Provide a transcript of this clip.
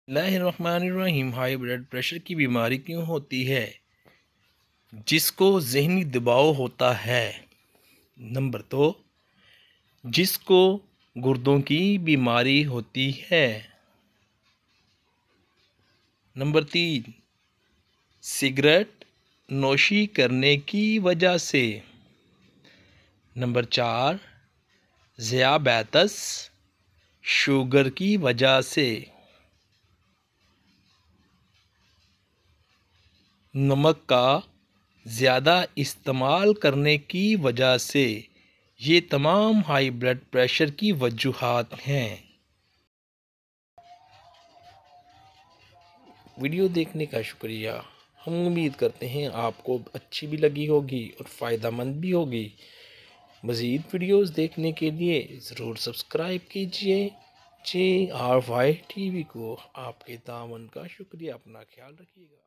बिस्मिल्लाहिर्रहमानिर्रहीम। High blood pressure की बीमारी क्यों होती है? जिसको ज़हनी दबाव होता है। नंबर 2, जिसको गुर्दों की बीमारी होती है। नंबर 3, सिगरेट नोशी करने की वजह से। नंबर 4, ज़ियाबैतस शुगर की वजह से। नमक का ज़्यादा इस्तेमाल करने की वजह से। ये तमाम हाई ब्लड प्रेशर की वजूहात हैं। वीडियो देखने का शुक्रिया। हम उम्मीद करते हैं आपको अच्छी भी लगी होगी और फ़ायदेमंद भी होगी। मज़ीद वीडियोस देखने के लिए ज़रूर सब्सक्राइब कीजिए JRY TV को। आपके तावन का शुक्रिया। अपना ख्याल रखिएगा।